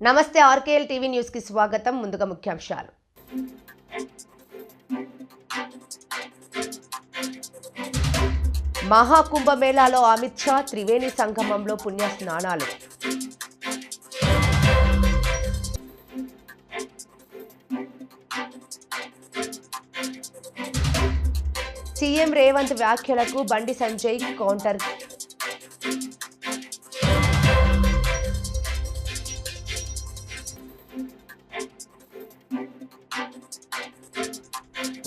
నమస్తే ఆర్కేఎల్ TV news కి స్వాగతం. ముందుగా ముఖ్యాంశాలు. మహాకుంభమేళాలో అమిత్ షా త్రివేణి సంగమంలో పుణ్య స్నానాలు. సీఎం రేవంత్ వ్యాఖ్యలకు బండి సంజయ్ కౌంటర్.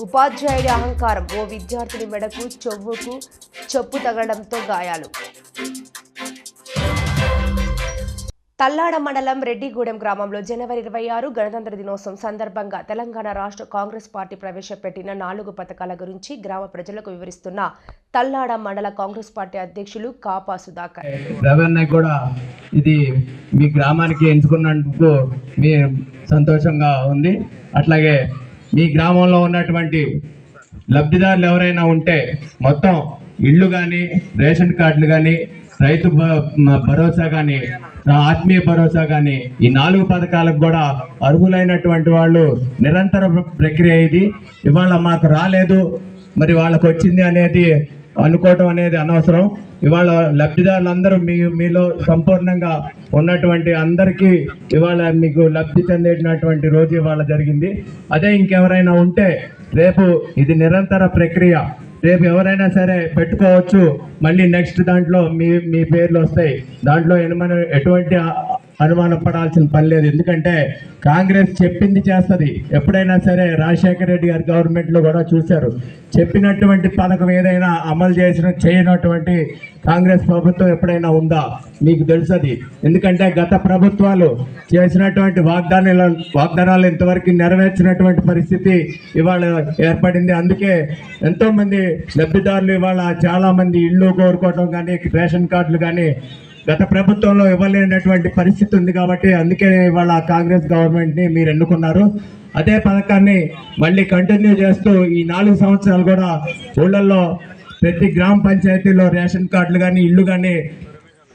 ఉపాధ్యాయుడి అహంకారం. ఓ విద్యార్థుని మెడకు చెవుకు చెప్పు తగలడంతో గాయాలు. తల్లాడ మండలం రెడ్డిగూడెం గ్రామంలో జనవరి 26 గణతంత్ర దినోత్సవం సందర్భంగా తెలంగాణ రాష్ట్ర కాంగ్రెస్ పార్టీ ప్రవేశపెట్టిన 4 పథకాల గురించి గ్రామ ప్రజలకు వివరిస్తున్న తల్లాడ మండల కాంగ్రెస్ పార్టీ అధ్యక్షులు కాపా సుధాకర్. కూడా ఇది మీ గ్రామానికి ఎంచుకున్నందుకు మీ సంతోషంగా ఉంది. అట్లాగే మీ గ్రామంలో ఉన్నటువంటి లబ్ధిదారులు ఎవరైనా ఉంటే మొత్తం ఇళ్ళు కానీ, రేషన్ కార్డులు కానీ, రైతు భరోసా కానీ, ఆత్మీయ భరోసా కానీ, ఈ 4 పథకాలకు కూడా అర్హులైనటువంటి వాళ్ళు నిరంతర ప్రక్రియ. ఇది ఇవాళ మాకు రాలేదు, మరి వాళ్ళకు వచ్చింది అనేది అనుకోవటం అనేది అనవసరం. ఇవాళ లబ్ధిదారులందరూ మీలో సంపూర్ణంగా ఉన్నటువంటి అందరికీ ఇవాళ మీకు లబ్ధి చెందేటటువంటి రోజు ఇవాళ జరిగింది. అదే ఇంకెవరైనా ఉంటే రేపు ఇది నిరంతర ప్రక్రియ. రేపు ఎవరైనా సరే పెట్టుకోవచ్చు, మళ్ళీ నెక్స్ట్ దాంట్లో మీ పేర్లు వస్తాయి. దాంట్లో ఎటువంటి అనుమానం పడాల్సిన పని లేదు. ఎందుకంటే కాంగ్రెస్ చెప్పింది చేస్తుంది. ఎప్పుడైనా సరే రాజశేఖర రెడ్డి గారి గవర్నమెంట్లో కూడా చూశారు, చెప్పినటువంటి పథకం ఏదైనా అమలు చేయనటువంటి కాంగ్రెస్ ప్రభుత్వం ఎప్పుడైనా మీకు తెలుసది. ఎందుకంటే గత ప్రభుత్వాలు చేసినటువంటి వాగ్దానాలు ఇంతవరకు నెరవేర్చినటువంటి పరిస్థితి ఇవాళ ఏర్పడింది. అందుకే ఎంతోమంది లబ్ధిదారులు ఇవాళ చాలామంది ఇళ్ళు కోరుకోవడం కానీ, రేషన్ కార్డులు కానీ గత ప్రభుత్వంలో ఇవ్వలేనటువంటి పరిస్థితి ఉంది. కాబట్టి అందుకే ఇవాళ కాంగ్రెస్ గవర్నమెంట్ని మీరు ఎన్నుకున్నారు. అదే పథకాన్ని మళ్ళీ కంటిన్యూ చేస్తూ ఈ 4 సంవత్సరాలు కూడా ఊళ్ళల్లో ప్రతి గ్రామ పంచాయతీలో రేషన్ కార్డులు కానీ, ఇళ్ళు కానీ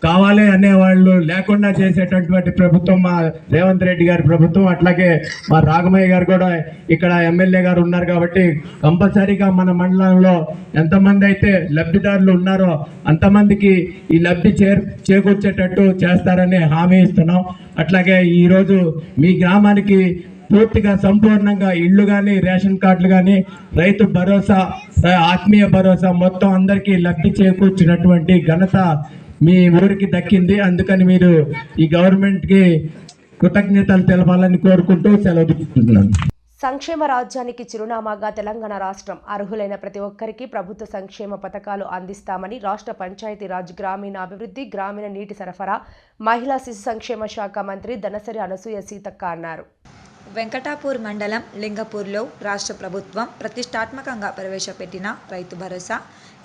కావాలి అనేవాళ్ళు లేకుండా చేసేటటువంటి ప్రభుత్వం మా రేవంత్ రెడ్డి గారి ప్రభుత్వం. అట్లాగే మా రాఘమయ్య గారు కూడా ఇక్కడ ఎమ్మెల్యే గారు ఉన్నారు. కాబట్టి కంపల్సరీగా మన మండలంలో ఎంతమంది అయితే లబ్ధిదారులు ఉన్నారో అంతమందికి ఈ లబ్ధి చేకూర్చేటట్టు చేస్తారని హామీ ఇస్తున్నాం. అట్లాగే ఈరోజు మీ గ్రామానికి పూర్తిగా సంపూర్ణంగా ఇళ్ళు కానీ, రేషన్ కార్డులు కానీ, రైతు భరోసా, ఆత్మీయ భరోసా మొత్తం అందరికీ లబ్ధి చేకూర్చినటువంటి ఘనత మీ ఊరికి దక్కింది. అందుకని మీరు ఈ గవర్నమెంట్కి కృతజ్ఞతలు తెలపాలని కోరుకుంటూ సెలవు తీసుకుంటున్నాను. సంక్షేమ రాజ్యానికి చిరునామాగా తెలంగాణ రాష్ట్రం. అర్హులైన ప్రతి ఒక్కరికి ప్రభుత్వ సంక్షేమ పథకాలు అందిస్తామని రాష్ట్ర పంచాయతీరాజ్, గ్రామీణాభివృద్ధి, గ్రామీణ నీటి సరఫరా, మహిళా శిశు సంక్షేమ శాఖ మంత్రి దనసరి అనసూయ సీతక్క అన్నారు. వెంకటాపూర్ మండలం లింగపూర్లో రాష్ట్ర ప్రభుత్వం ప్రతిష్టాత్మకంగా ప్రవేశపెట్టిన రైతు భరోసా,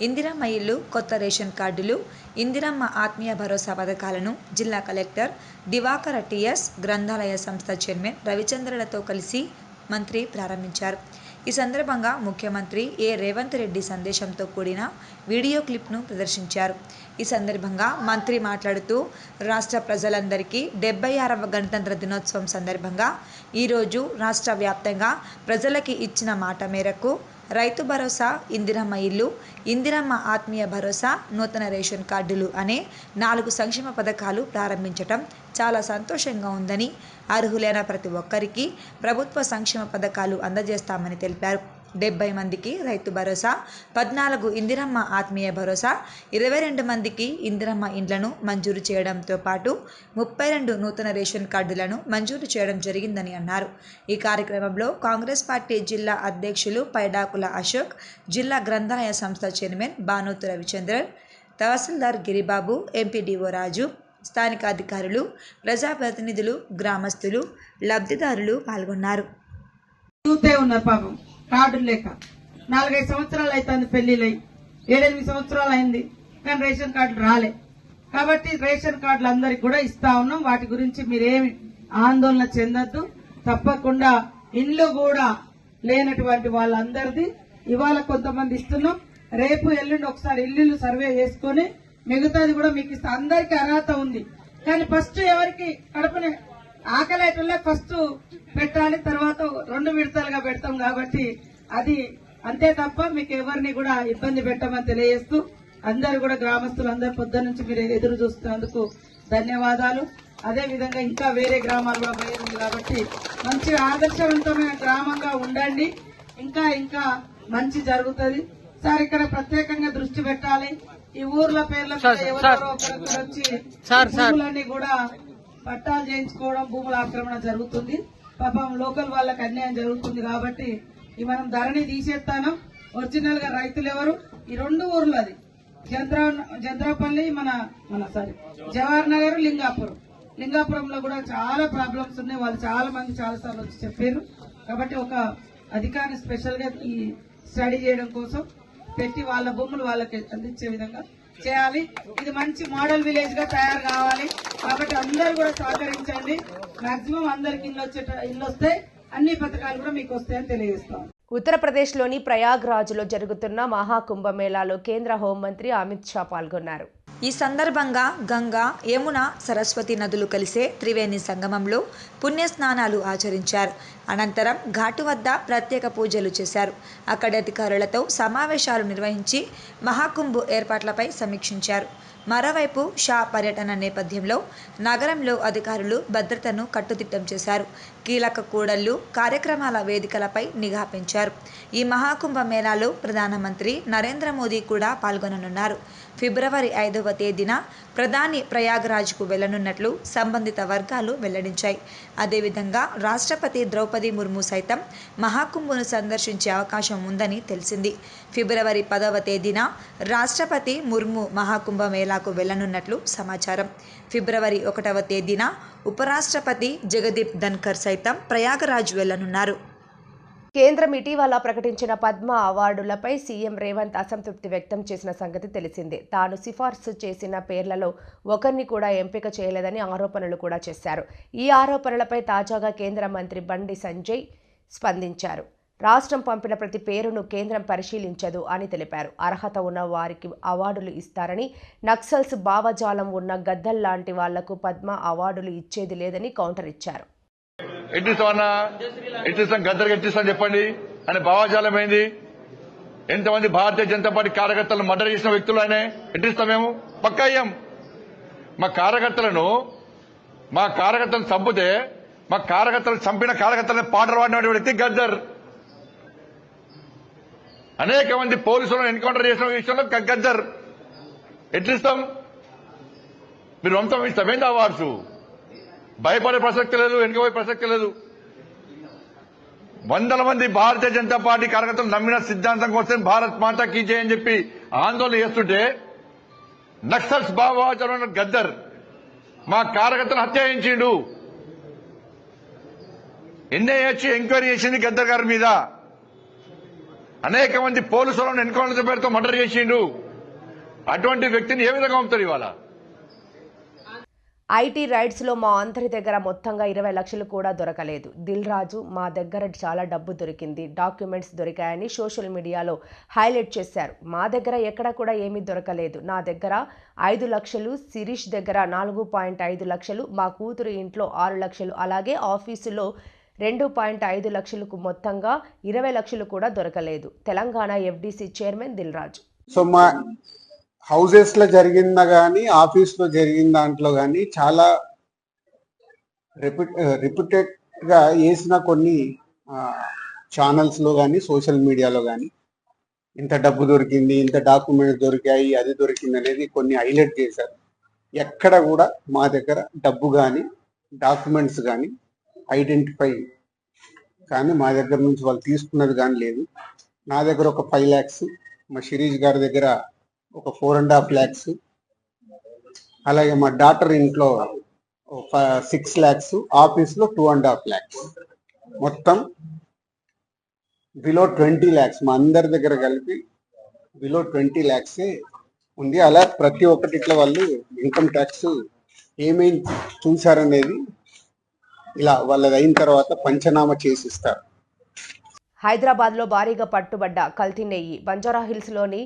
ఇందిరమ్మ ఇల్లు, కొత్త రేషన్ కార్డులు, ఇందిరమ్మ ఆత్మీయ భరోసా పథకాలను జిల్లా కలెక్టర్ దివాకర టీఎస్, గ్రంథాలయ సంస్థ చైర్మన్ రవిచంద్రలతో కలిసి మంత్రి ప్రారంభించారు. ఈ సందర్భంగా ముఖ్యమంత్రి రేవంత్ రెడ్డి సందేశంతో కూడిన వీడియో క్లిప్ను ప్రదర్శించారు. ఈ సందర్భంగా మంత్రి మాట్లాడుతూ రాష్ట్ర ప్రజలందరికీ 76వ గణతంత్ర దినోత్సవం సందర్భంగా ఈరోజు రాష్ట్ర వ్యాప్తంగా ప్రజలకి ఇచ్చిన మాట మేరకు రైతు భరోసా, ఇందిరమ్మ ఇల్లు, ఇందిరమ్మ ఆత్మీయ భరోసా, నూతన రేషన్ కార్డులు అనే 4 సంక్షేమ పథకాలు ప్రారంభించటం చాలా సంతోషంగా ఉందని, అర్హులైన ప్రతి ఒక్కరికి ప్రభుత్వ సంక్షేమ పథకాలు అందజేస్తామని తెలిపారు. 70 మందికి రైతు భరోసా, 14 ఇందిరమ్మ ఆత్మీయ భరోసా, 22 మందికి ఇందిరమ్మ ఇండ్లను మంజూరు చేయడంతో పాటు 32 నూతన రేషన్ కార్డులను మంజూరు చేయడం జరిగిందని అన్నారు. ఈ కార్యక్రమంలో కాంగ్రెస్ పార్టీ జిల్లా అధ్యక్షులు పైడాకుల అశోక్, జిల్లా గ్రంథాలయ సంస్థ చైర్మన్ బానోతు రవిచంద్రన్, తహసీల్దార్ గిరిబాబు, ఎంపీడీఓ రాజు, స్థానిక అధికారులు, ప్రజాప్రతినిధులు, గ్రామస్తులు, లబ్ధిదారులు పాల్గొన్నారు. కార్డులు లేక 4-5 సంవత్సరాలు అవుతుంది, పెళ్లిలై 7-8 సంవత్సరాలు అయింది, కానీ రేషన్ కార్డులు రాలే. కాబట్టి రేషన్ కార్డులు అందరికి కూడా ఇస్తా ఉన్నాం. వాటి గురించి మీరేమి ఆందోళన చెందొద్దు. తప్పకుండా ఇండ్లు కూడా లేనటువంటి వాళ్ళందరిది ఇవాళ కొంతమంది ఇస్తున్నాం. రేపు ఎల్లుండి ఒకసారి ఇల్లు సర్వే చేసుకుని మిగతాది కూడా మీకు ఇస్తా. అందరికీ అర్హత ఉంది, కానీ ఫస్ట్ ఎవరికి కడపనే ఆకలేటోళ్ళే ఫస్ట్ పెట్టాలి, తర్వాత 2 విడతలుగా పెడతాం కాబట్టి అది అంతే తప్ప మీకు ఎవరిని కూడా ఇబ్బంది పెట్టమని తెలియజేస్తూ అందరు కూడా గ్రామస్తులు అందరు పొద్దున్న నుంచి మీరు ఎదురు చూస్తున్నందుకు ధన్యవాదాలు. అదే విధంగా ఇంకా వేరే గ్రామాలు కూడా పోయింది కాబట్టి మంచి ఆదర్శవంతమైన గ్రామంగా ఉండండి. ఇంకా ఇంకా మంచి జరుగుతుంది సార్. ఇక్కడ ప్రత్యేకంగా దృష్టి పెట్టాలి. ఈ ఊర్ల పేర్ల మీద ఎవరెవరో ఒకరొకరు వచ్చి భూములన్నీ కూడా పట్టాలు చేయించుకోవడం, భూముల ఆక్రమణ జరుగుతుంది. పాపం లోకల్ వాళ్ళకి అన్యాయం జరుగుతుంది కాబట్టి ఈ మనం ధరణి తీసేస్తాను. ఒరిజినల్ గా రైతులు ఎవరు? ఈ 2 ఊర్లు, అది జంద్రాపల్లి, జవహర్ నగర్, లింగాపురంలో కూడా చాలా ప్రాబ్లమ్స్ ఉన్నాయి. వాళ్ళు చాలా మంది చాలా సార్లు వచ్చి చెప్పారు. కాబట్టి ఒక అధికారిని స్పెషల్ గా ఈ స్టడీ చేయడం కోసం పెట్టి వాళ్ళ భూములు వాళ్ళకి అందించే విధంగా చేయాలి. ఇది మంచి మోడల్ విలేజ్ గా తయారు కావాలి. కాబట్టి అందరూ కూడా సహకరించండి. మాక్సిమం అందరికి ఇల్లు వస్తే అన్ని పథకాలు కూడా మీకు వస్తాయని తెలియజేస్తాం. ఉత్తరప్రదేశ్లోని ప్రయాగ్రాజ్లో జరుగుతున్న మహాకుంభమేళాలో కేంద్ర హోంమంత్రి అమిత్ షా పాల్గొన్నారు. ఈ సందర్భంగా గంగా, యమున, సరస్వతి నదులు కలిసే త్రివేణి సంగమంలో పుణ్యస్నానాలు ఆచరించారు. అనంతరం ఘాటు వద్ద ప్రత్యేక పూజలు చేశారు. అక్కడి అధికారులతో సమావేశాలు నిర్వహించి మహాకుంభ్ ఏర్పాట్లపై సమీక్షించారు. మరోవైపు షా పర్యటన నేపథ్యంలో నగరంలో అధికారులు భద్రతను కట్టుదిట్టం చేశారు. కీలక కూడళ్లు, కార్యక్రమాల వేదికలపై నిఘా పెంచారు. ఈ మహాకుంభ మేళాలో ప్రధానమంత్రి నరేంద్ర మోదీ కూడా పాల్గొననున్నారు. ఫిబ్రవరి 5వ తేదీన ప్రధాని ప్రయాగ్రాజ్కు వెళ్లనున్నట్లు సంబంధిత వర్గాలు వెల్లడించాయి. అదేవిధంగా రాష్ట్రపతి ద్రౌపది ముర్ము సైతం మహాకుంభను సందర్శించే అవకాశం ఉందని తెలిసింది. ఫిబ్రవరి 10వ తేదీన రాష్ట్రపతి ముర్ము మహాకుంభ మేళాకు వెళ్లనున్నట్లు సమాచారం. ఫిబ్రవరి 1వ తేదీన ఉపరాష్ట్రపతి జగదీప్ ధన్కర్ సైతం ప్రయాగరాజ్ వెళ్లనున్నారు. కేంద్రం ఇటీవల ప్రకటించిన పద్మ అవార్డులపై సీఎం రేవంత్ అసంతృప్తి వ్యక్తం చేసిన సంగతి తెలిసిందే. తాను సిఫార్సు చేసిన పేర్లలో ఒకరిని కూడా ఎంపిక చేయలేదని ఆరోపణలు కూడా చేశారు. ఈ ఆరోపణలపై తాజాగా కేంద్ర మంత్రి బండి సంజయ్ స్పందించారు. రాష్ట్రం పంపిన ప్రతి పేరును కేంద్రం పరిశీలించదు అని తెలిపారు. అర్హత ఉన్న వారికి అవార్డులు ఇస్తారని, నక్సల్స్ భావజాలం ఉన్న గద్దల్ లాంటి వాళ్లకు పద్మ అవార్డులు ఇచ్చేది లేదని కౌంటర్ ఇచ్చారు. గద్దర్ ఎట్టిస్తాను చెప్పండి అని భావజాలం ఏంది? ఎంతమంది భారతీయ జనతా పార్టీ కార్యకర్తలను మర్డర్ చేసిన వ్యక్తులు ఆయన ఎట్టిస్తాం? మేము పక్కా అయ్యాం. మా కార్యకర్తలను చంపితే మా కార్యకర్తలను చంపిన కార్యకర్తలను పాటలు పాడిన వ్యక్తి గద్దర్. అనేక మంది పోలీసులను ఎన్కౌంటర్ చేసిన విషయంలో గద్దర్. ఎట్లిస్తాం? మీరు వంశం ఇస్తామేంది అవార్డ్స్? భయపడే ప్రసక్తి లేదు, వెనుకపోయే ప్రసక్తి లేదు. వందల మంది భారతీయ జనతా పార్టీ కార్యకర్తలు నమ్మిన సిద్ధాంతం కోసం భారత్ మాతా కీ జై అని చెప్పి ఆందోళన చేస్తుంటే నక్సల్స్ భావజాలం గద్దర్ మా కార్యకర్తలు హత్య చేయించిండు. ఎన్ఐఏ ఎంక్వైరీ చేసింది గద్దర్ గారి మీద. అనేక మంది పోలీసులను ఎన్కౌంటర్ పేరుతో మర్డర్ చేసిండు. అటువంటి వ్యక్తిని ఏ విధంగా పంపుతారు ఇవాళ? ఐటీ రైడ్స్లో మా అందరి దగ్గర మొత్తంగా 20 లక్షలు కూడా దొరకలేదు. దిల్ రాజు మా దగ్గర చాలా డబ్బు దొరికింది, డాక్యుమెంట్స్ దొరికాయని సోషల్ మీడియాలో హైలైట్ చేశారు. మా దగ్గర ఎక్కడ కూడా ఏమీ దొరకలేదు. నా దగ్గర 5 లక్షలు, శిరీష్ దగ్గర 4.5 లక్షలు, మా కూతురు ఇంట్లో 6 లక్షలు, అలాగే ఆఫీసులో 2.5 లక్షలకు మొత్తంగా 20 లక్షలు కూడా దొరకలేదు. Telangana FDC chairman Dil Raju. So మా హౌసెస్ లో జరిగిందా కానీ ఆఫీస్ లో జరిగిన దాంట్లో కానీ చాలా రిప్యూటెడ్ గా వేసిన కొన్ని ఛానల్స్ లో కానీ సోషల్ మీడియాలో కానీ ఇంత డబ్బు దొరికింది, ఇంత డాక్యుమెంట్స్ దొరికాయి, అది దొరికింది అనేది కొన్ని హైలైట్ చేశారు. ఎక్కడ కూడా మా దగ్గర డబ్బు కానీ డాక్యుమెంట్స్ కానీ ఐడెంటిఫై కానీ మా దగ్గర నుంచి వాళ్ళు తీసుకున్నది కానీ లేదు. నా దగ్గర ఒక 5 lakhs, మా శిరీష్ గారి దగ్గర ఒక 4.5 lakhs, అలాగే మా డాటర్ ఇంట్లో 6 lakhs, ఆఫీస్లో 2.5 lakhs, మొత్తం బిలో 20 lakhs. మా అందరి దగ్గర కలిపి బిలో 20 lakhs ఉంది. అలా ప్రతి ఒక్కటి ఇట్లా వాళ్ళు ఇన్కమ్ ట్యాక్స్ ఏమేమి చూశారనేది ఇలా వాళ్ళది అయిన తర్వాత పంచనామా చేసిస్తారు. హైదరాబాద్లో భారీగా పట్టుబడ్డ కల్తీ నెయ్యి. బంజారాహిల్స్లోని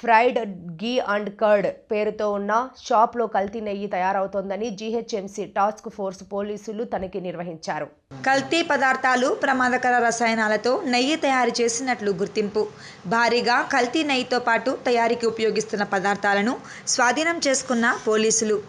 ఫ్రైడ్ గీ అండ్ కర్డ్ పేరుతో ఉన్న షాప్లో కల్తీ నెయ్యి తయారవుతోందని జీహెచ్ఎంసీ టాస్క్ ఫోర్స్ పోలీసులు తనిఖీ నిర్వహించారు. కల్తీ పదార్థాలు, ప్రమాదకర రసాయనాలతో నెయ్యి తయారు చేసినట్లు గుర్తింపు. భారీగా కల్తీ నెయ్యితో పాటు తయారీకి ఉపయోగిస్తున్న పదార్థాలను స్వాధీనం చేసుకున్న పోలీసులు.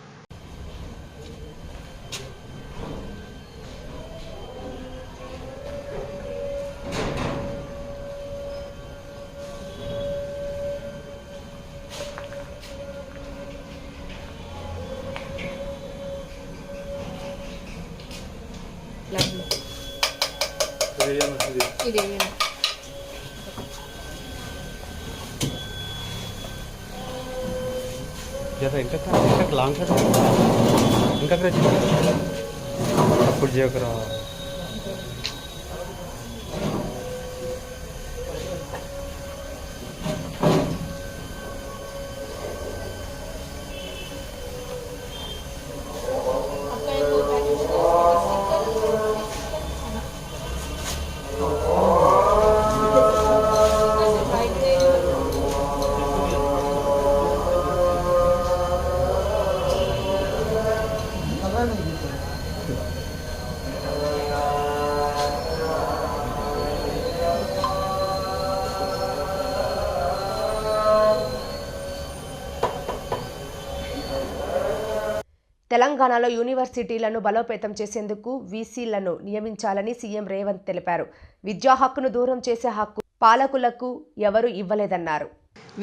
जैसा इनका लॉन्ग शॉट इनका अప్పుడు చేయకరా తెలంగాణలో యూనివర్సిటీలను బలోపేతం చేసేందుకు వీసీలను నియమించాలని సీఎం రేవంత్ తెలిపారు. విద్యా హక్కును దూరం చేసే హక్కు పాలకులకు ఎవరూ ఇవ్వలేదన్నారు.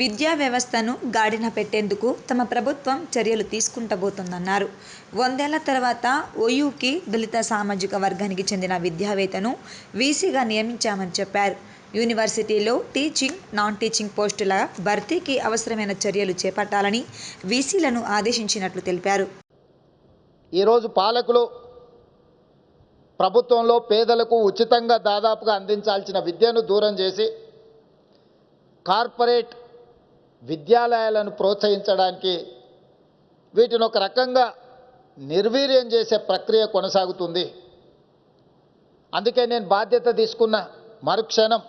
విద్యా వ్యవస్థను గాడిన పెట్టేందుకు తమ ప్రభుత్వం చర్యలు తీసుకుంటబోతోందన్నారు. 100 ఏళ్ల తర్వాత ఓయూకి దళిత సామాజిక వర్గానికి చెందిన విద్యావేత్తను వీసీగా నియమించామని చెప్పారు. యూనివర్సిటీలో టీచింగ్, నాన్ టీచింగ్ పోస్టుల భర్తీకి అవసరమైన చర్యలు చేపట్టాలని వీసీలను ఆదేశించినట్లు తెలిపారు. ఈరోజు పాలకులు ప్రభుత్వంలో పేదలకు ఉచితంగా దాదాపుగా అందించాల్సిన విద్యను దూరం చేసి కార్పొరేట్ విద్యాలయాలను ప్రోత్సహించడానికి వీటిని ఒక రకంగా నిర్వీర్యం చేసే ప్రక్రియ కొనసాగుతుంది. అందుకే నేను బాధ్యత తీసుకున్న మరుక్షణం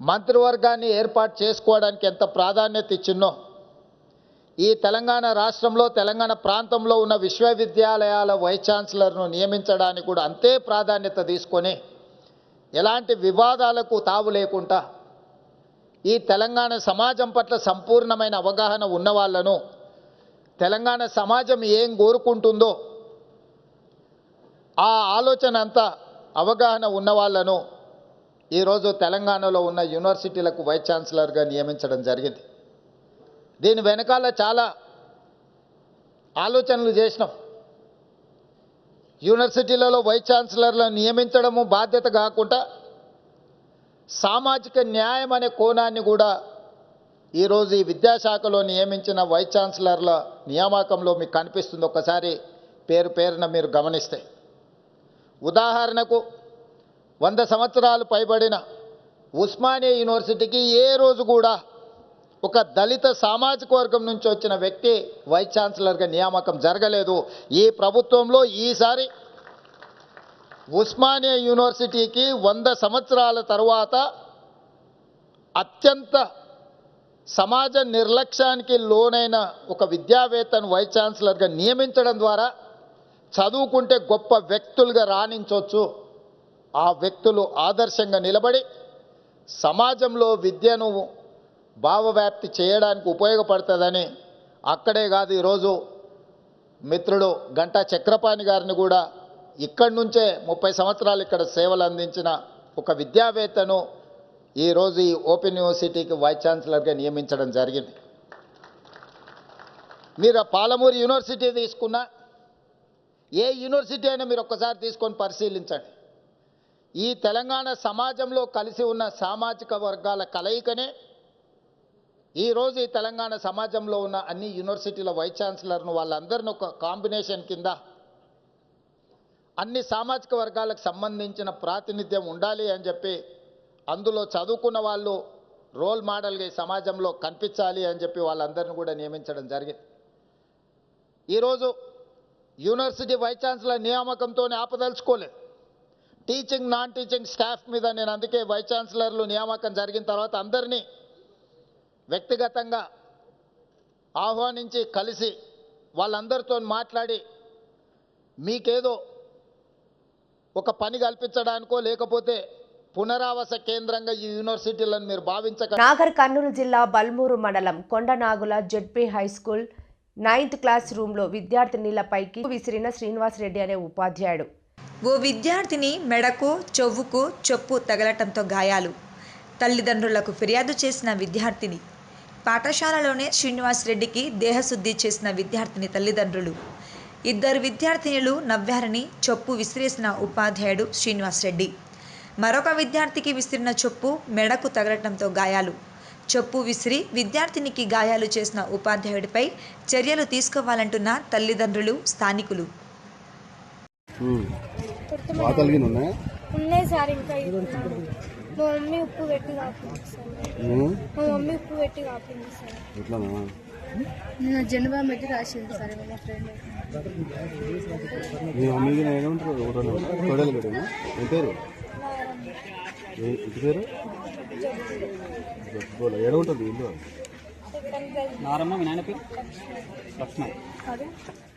మంత్రివర్గాన్ని ఏర్పాటు చేసుకోవడానికి ఎంత ప్రాధాన్యత ఇచ్చినో ఈ తెలంగాణ రాష్ట్రంలో తెలంగాణ ప్రాంతంలో ఉన్న విశ్వవిద్యాలయాల వైస్ ఛాన్సలర్ను నియమించడానికి కూడా అంతే ప్రాధాన్యత తీసుకొని ఎలాంటి వివాదాలకు తావు లేకుండా ఈ తెలంగాణ సమాజం పట్ల సంపూర్ణమైన అవగాహన ఉన్న వాళ్ళను, తెలంగాణ సమాజం ఏం కోరుకుంటుందో ఆ ఆలోచన అంతా అవగాహన ఉన్న వాళ్ళను ఈరోజు తెలంగాణలో ఉన్న యూనివర్సిటీలకు వైస్ ఛాన్సలర్గా నియమించడం జరిగింది. దీని వెనకాల చాలా ఆలోచనలు చేసినాం. యూనివర్సిటీలలో వైస్ ఛాన్సలర్లను నియమించడము బాధ్యత కాకుండా సామాజిక న్యాయం అనే కోణాన్ని కూడా ఈరోజు ఈ విద్యాశాఖలో నియమించిన వైస్ ఛాన్సలర్ల నియామకంలో మీకు కనిపిస్తుంది. ఒక్కసారి పేరున మీరు గమనిస్తే, ఉదాహరణకు 100 సంవత్సరాలు పైబడిన ఉస్మానియా యూనివర్సిటీకి ఏ రోజు కూడా ఒక దళిత సామాజిక వర్గం నుంచి వచ్చిన వ్యక్తి వైస్ ఛాన్సలర్గా నియామకం జరగలేదు. ఈ ప్రభుత్వంలో ఈసారి ఉస్మానియా యూనివర్సిటీకి 100 సంవత్సరాల తరువాత అత్యంత సమాజ నిర్లక్ష్యానికి లోనైన ఒక విద్యావేత్తను వైస్ ఛాన్సలర్గా నియమించడం ద్వారా చదువుకుంటే గొప్ప వ్యక్తులుగా రాణించవచ్చు. ఆ వ్యక్తులు ఆదర్శంగా నిలబడి సమాజంలో విద్యను భావవ్యాప్తి చేయడానికి ఉపయోగపడుతుందని అక్కడే కాదు, ఈరోజు మిత్రుడు గంటా చక్రపాణి గారిని కూడా ఇక్కడి నుంచే 30 సంవత్సరాలు ఇక్కడ సేవలు అందించిన ఒక విద్యావేత్తను ఈరోజు ఈ ఓపెన్ యూనివర్సిటీకి వైస్ ఛాన్సలర్గా నియమించడం జరిగింది. మీరు పాలమూరు యూనివర్సిటీ తీసుకున్నా, ఏ యూనివర్సిటీ అయినా మీరు ఒక్కసారి తీసుకొని పరిశీలించండి. ఈ తెలంగాణ సమాజంలో కలిసి ఉన్న సామాజిక వర్గాల కలయికనే ఈరోజు ఈ తెలంగాణ సమాజంలో ఉన్న అన్ని యూనివర్సిటీల వైస్ ఛాన్సలర్ను వాళ్ళందరినీ ఒక కాంబినేషన్ కింద అన్ని సామాజిక వర్గాలకు సంబంధించిన ప్రాతినిధ్యం ఉండాలి అని చెప్పి, అందులో చదువుకున్న వాళ్ళు రోల్ మోడల్గా ఈ సమాజంలో కనిపించాలి అని చెప్పి వాళ్ళందరినీ కూడా నియమించడం జరిగింది. ఈరోజు యూనివర్సిటీ వైస్ ఛాన్సలర్ నియామకంతోనే ఆపదలుచుకోలేదు. టీచింగ్, నాన్ టీచింగ్ స్టాఫ్ మీద నేను అందుకే వైస్ ఛాన్సలర్లు నియామకం జరిగిన తర్వాత అందరినీ వ్యక్తిగతంగా ఆహ్వానించి కలిసి వాళ్ళందరితో మాట్లాడి మీకేదో ఒక పని కల్పించడానికో లేకపోతే పునరావాస కేంద్రంగా ఈ యూనివర్సిటీలను మీరు భావించక నాగర్ కర్నూలు జిల్లా బల్మూరు మండలం Kondanagula ZP high school 9th class రూమ్లో విద్యార్థినిలపైకి విసిరిన శ్రీనివాస్ రెడ్డి అనే ఉపాధ్యాయుడు. ఓ విద్యార్థిని మెడకు చెవుకు చెప్పు తగలటంతో గాయాలు. తల్లిదండ్రులకు ఫిర్యాదు చేసిన విద్యార్థిని. పాఠశాలలోనే శ్రీనివాస్ రెడ్డికి దేహశుద్ధి చేసిన విద్యార్థిని తల్లిదండ్రులు. 2 విద్యార్థినులు నవ్వారని చెప్పు విసిరేసిన ఉపాధ్యాయుడు శ్రీనివాస్ రెడ్డి. మరొక విద్యార్థికి విసిరిన చెప్పు మెడకు తగలటంతో గాయాలు. చెప్పు విసిరి విద్యార్థినికి గాయాలు చేసిన ఉపాధ్యాయుడిపై చర్యలు తీసుకోవాలంటున్న తల్లిదండ్రులు, స్థానికులు. ఉన్నాయి సార్. ఇంకా మా మమ్మీ ఉప్పు పెట్టి కాపింది సార్. నేను జెండా పెట్టి రాసింది సార్ మా ఫ్రెండ్. ఏడుంటుంది ఇల్లు నారమ్మ మీ నాయన పేరు లక్ష్మణ్.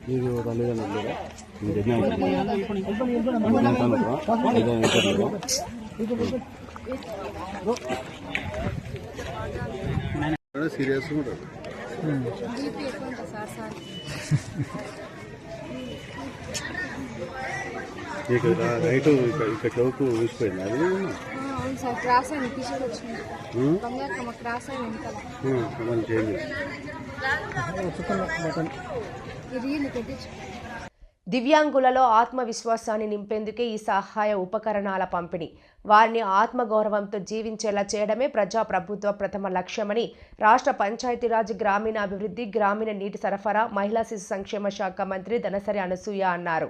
మీకు తల్లిదండ్రులు సీరియస్ ఉంటుంది. మీకు రైట్ ఇక్కడ చౌకు ఊసిపోయింది. అది అవును సార్. క్రాస్ అయింది, టీషర్ట్ వచ్చింది. బంగారు క్రాస్ అయింది కదా. చేంజ్ దివ్యాంగులలో ఆత్మవిశ్వాసాన్ని నింపేందుకే ఈ సహాయ ఉపకరణాల పంపిణీ. వారిని ఆత్మగౌరవంతో జీవించేలా చేయడమే ప్రజాప్రభుత్వ ప్రథమ లక్ష్యమని రాష్ట్ర పంచాయతీరాజ్, గ్రామీణాభివృద్ధి, గ్రామీణ నీటి సరఫరా, మహిళా శిశు సంక్షేమ శాఖ మంత్రి దనసరి అనసూయ అన్నారు.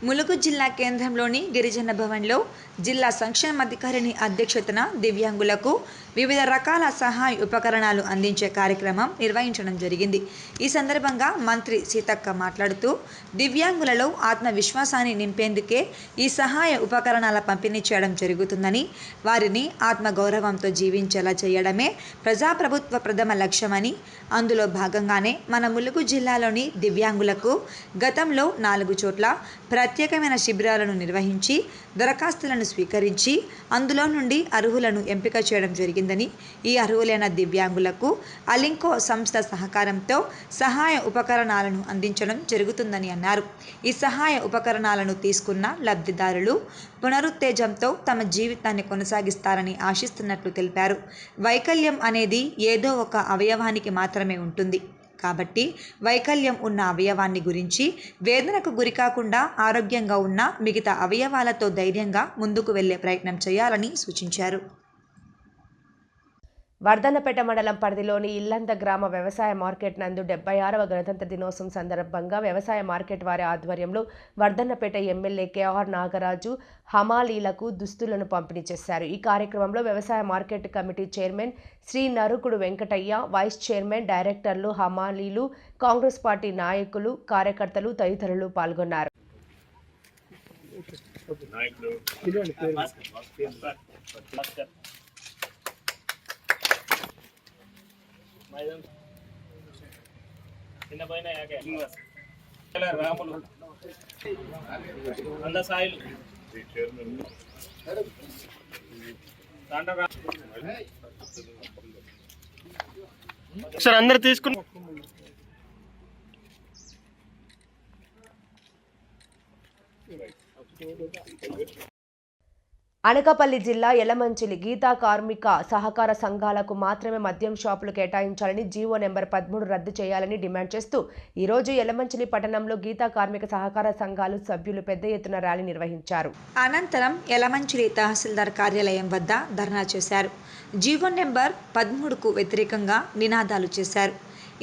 ములుగు జిల్లా కేంద్రంలోని గిరిజన భవన్లో జిల్లా సంక్షేమాధికారిని అధ్యక్షతన దివ్యాంగులకు వివిధ రకాల సహాయ ఉపకరణాలు అందించే కార్యక్రమం నిర్వహించడం జరిగింది. ఈ సందర్భంగా మంత్రి సీతక్క మాట్లాడుతూ దివ్యాంగులలో ఆత్మవిశ్వాసాన్ని నింపేందుకే ఈ సహాయ ఉపకరణాల పంపిణీ చేయడం జరుగుతుందని, వారిని ఆత్మగౌరవంతో జీవించేలా చేయడమే ప్రజాప్రభుత్వ ప్రథమ లక్ష్యమని, అందులో భాగంగానే మన ములుగు జిల్లాలోని దివ్యాంగులకు గతంలో 4 చోట్ల ప్రత్యేకమైన శిబిరాలను నిర్వహించి దరఖాస్తులను స్వీకరించి అందులో నుండి అర్హులను ఎంపిక చేయడం జరిగిందని, ఈ అర్హులైన దివ్యాంగులకు అలింకో సంస్థ సహకారంతో సహాయ ఉపకరణాలను అందించడం జరుగుతుందని అన్నారు. ఈ సహాయ ఉపకరణాలను తీసుకున్న లబ్ధిదారులు పునరుత్తేజంతో తమ జీవితాన్ని కొనసాగిస్తారని ఆశిస్తున్నట్లు తెలిపారు. వైకల్యం అనేది ఏదో ఒక అవయవానికి మాత్రమే ఉంటుంది కాబట్టి వైకల్యం ఉన్న అవయవాన్ని గురించి వేదనకు గురికాకుండా ఆరోగ్యంగా ఉన్న మిగతా అవయవాలతో ధైర్యంగా ముందుకు వెళ్లే ప్రయత్నం చేయాలని సూచించారు. వర్ధన్నపేట మండలం పరిధిలోని ఇల్లంద గ్రామ వ్యవసాయ మార్కెట్ నందు 76వ గణతంత్ర దినోత్సవం సందర్భంగా వ్యవసాయ మార్కెట్ వారి ఆధ్వర్యంలో వర్ధన్నపేట ఎమ్మెల్యే కేఆర్ నాగరాజు హమాలీలకు దుస్తులను పంపిణీ చేశారు. ఈ కార్యక్రమంలో వ్యవసాయ మార్కెట్ కమిటీ చైర్మన్ శ్రీ నరుకుడు వెంకటయ్య, వైస్ చైర్మన్, డైరెక్టర్లు, హమాలీలు, కాంగ్రెస్ పార్టీ నాయకులు, కార్యకర్తలు తదితరులు పాల్గొన్నారు. సార్ అందరు తీసుకుని అనకాపల్లి జిల్లా యలమంచిలి గీతా కార్మిక సహకార సంఘాలకు మాత్రమే మద్యం షాపులు కేటాయించాలని జీవో నెంబర్ 13 రద్దు చేయాలని డిమాండ్ చేస్తూ ఈరోజు యలమంచిలి పట్టణంలో గీతా కార్మిక సహకార సంఘాలు సభ్యులు పెద్ద ఎత్తున ర్యాలీ నిర్వహించారు. అనంతరం యలమంచిలి తహసీల్దార్ కార్యాలయం వద్ద ధర్నా చేశారు. జీవో నెంబర్ 13కు వ్యతిరేకంగా నినాదాలు చేశారు.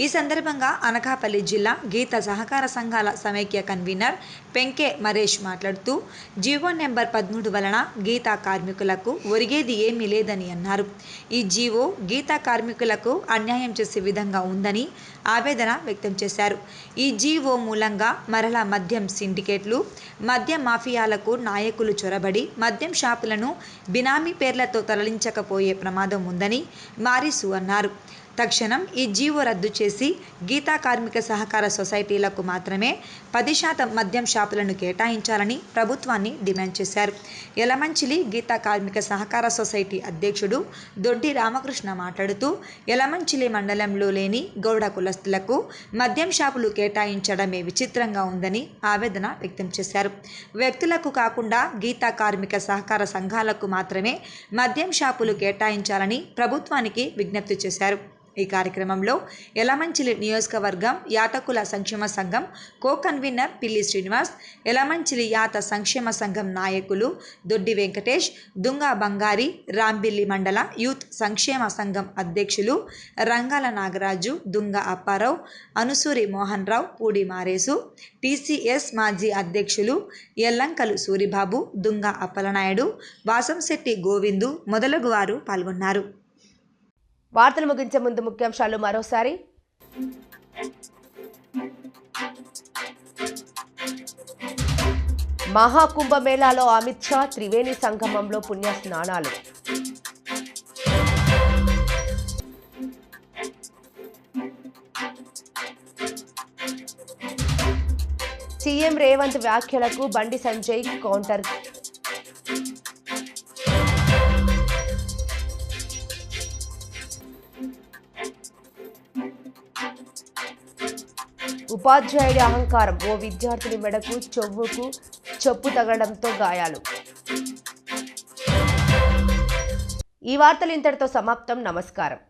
ఈ సందర్భంగా అనకాపల్లి జిల్లా గీత సహకార సంఘాల సమైక్య కన్వీనర్ పెంకే మరేష్ మాట్లాడుతూ జీవో నెంబర్ 13 వలన గీతా కార్మికులకు ఒరిగేది ఏమీ లేదని అన్నారు. ఈ జీవో గీతా కార్మికులకు అన్యాయం చేసే విధంగా ఉందని ఆవేదన వ్యక్తం చేశారు. ఈ జీవో మూలంగా మరలా మద్యం సిండికేట్లు, మద్యం మాఫియాలకు నాయకులు చొరబడి మద్యం షాపులను బినామీ పేర్లతో తరలించకపోయే ప్రమాదం ఉందని మారిసు అన్నారు. తక్షణం ఈ జీవో రద్దు చేసి గీతా కార్మిక సహకార సొసైటీలకు మాత్రమే 10% మద్యం షాపులను కేటాయించాలని ప్రభుత్వాన్ని డిమాండ్ చేశారు. యలమంచిలి గీతా కార్మిక సహకార సొసైటీ అధ్యక్షుడు దొడ్డి రామకృష్ణ మాట్లాడుతూ యలమంచిలి మండలంలో లేని గౌడ కులస్తులకు మద్యం షాపులు కేటాయించడమే విచిత్రంగా ఉందని ఆవేదన వ్యక్తం చేశారు. వ్యక్తులకు కాకుండా గీతా కార్మిక సహకార సంఘాలకు మాత్రమే మద్యం షాపులు కేటాయించాలని ప్రభుత్వానికి విజ్ఞప్తి చేశారు. ఈ కార్యక్రమంలో యలమంచిలి నియోజకవర్గం యాతకుల సంక్షేమ సంఘం కో-కన్వీనర్ పిల్లి శ్రీనివాస్, యలమంచిలి యాత సంక్షేమ సంఘం నాయకులు దొడ్డి వెంకటేష్, దుంగా బంగారి, రాంబిల్లి మండల యూత్ సంక్షేమ సంఘం అధ్యక్షులు రంగాల నాగరాజు, దుంగా అప్పారావు, అనుసూరి మోహన్ రావు, పూడి మారేసు, టీసీఎస్ మాజీ అధ్యక్షులు ఎల్లంకలు సూరిబాబు, దుంగా అప్పలనాయుడు, వాసంశెట్టి గోవిందు మొదలగు వారు పాల్గొన్నారు. వార్తలు ముగించే ముందు ముఖ్యాంశాలు మరోసారి. మహాకుంభమేళాలో అమిత్ షా, త్రివేణి సంగమంలో పుణ్య స్నానాలు. సీఎం రేవంత్ వ్యాఖ్యలకు బండి సంజయ్ కౌంటర్. ఉపాధ్యాయుడి అహంకారం, ఓ విద్యార్థిని మెడకు చెవుకు చెప్పు తగలడంతో గాయాలు. ఈ వార్తలు ఇంతటితో సమాప్తం. నమస్కారం.